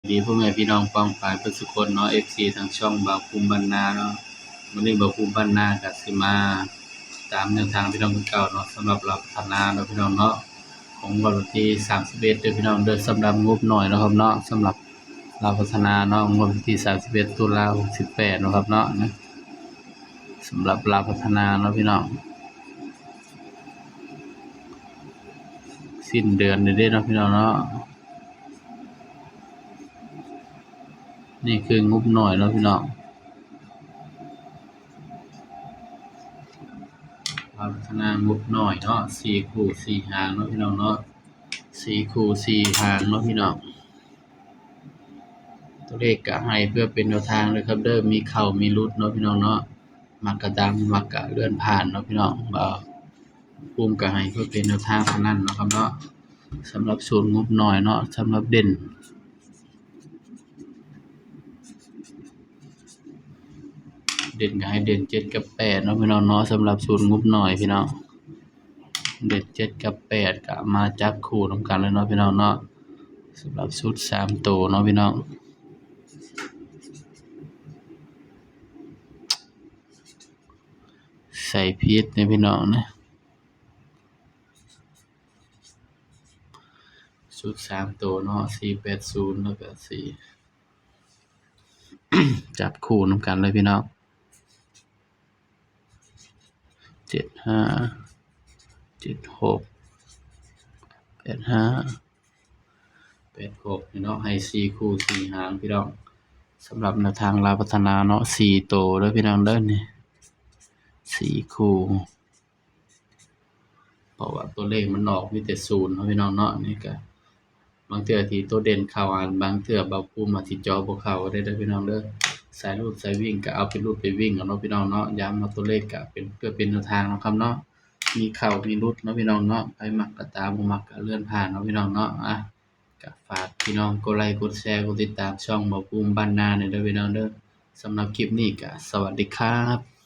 ดีพ่อแม่พี่น้องป้องปรายเพิ่นสุคนเนาะ FC ทางช่องบ่าวภูมิบ้านนาเนาะมื้อนี้บ่าวภูมิบ้านนาก็สิมาตามแนวทางพี่น้องคือเก่าเนาะสำหรับเราพัฒนาเนาะพี่น้องเนาะของวันที่31เด้อพี่น้องเด้อสำหรับงบหน่อยเนาะครับเนาะสำหรับเราพัฒนาเนาะงวดวันที่31ตุลา68เนาะครับเนาะนะสำหรับเราพัฒนาเนาะพี่น้องสิ้นเดือนนี้เด้อเนาะพี่น้องเนาะนี่คืองบหน่อยเนาะพี่น้องเราพัฒนางบหน่อยเนาะ4คู่4หางเนาะพี่น้องเนาะ4คู่4หางเนาะพี่น้องตัวเลขก็ให้เพื่อเป็นแนวทางเลยครับเด้อมีเข้ามีหลุดเนาะพี่น้องเนาะมักก็ตามมักก็เลื่อนผ่านเนาะพี่น้องภูมิก็ให้เพื่อเป็นแนวทางเท่านั้นเนาะครับเนาะสำหรับศูนย์งบหน่อยเนาะสำหรับเด่นก็ให้เด่น7กับ8เนาะพี่น้องเนาะสำหรับศูนย์งบหน่อยพี่น้องเด่น7กับ8ก็มาจับคู่นำกันเลยเนาะพี่น้องเนาะสำหรับชุด3ตัวเนาะพี่น้องใส่พีชเนี่ยพี่น้องนะชุด3ตัวเนาะ480แล้วก็4จับคู่นำกันเลยพี่น้อง75 76 85 86พี่น้องให้4คู่4หางพี่น้องสำหรับแนวทางลาวพัฒนาเนาะ4ตัวเด้อพี่น้องเด้อนี่4คู่เพราะว่าตัวเลขมันออกมีแต่0เนาะพี่น้องเนาะนี่ก็บางเทื่อที่ตัวเด่นเข้าบางเทื่อบ่าวภูมิอาจสิเจาะบ่เข้าก็ได้เด้อพี่น้องเด้อสายรูดสายวิ่งก็เอาไปรูดไปวิ่งเอาเนาะพี่น้องเนาะย้ำว่าตัวเลขก็เป็นเพื่อเป็นแนวทางเนาะครับเนาะมีเข้ามีหลุดเนาะพี่น้องเนาะใครมักก็ตามบ่มักก็เลื่อนผ่านเนาะพี่น้องเนาะก็ฝากพี่น้องกดไลค์กดแชร์กดติดตามช่องบ่าวภูมิบ้านนาหน่อยเด้อพี่น้องเด้อสำหรับคลิปนี้ก็สวัสดีครับ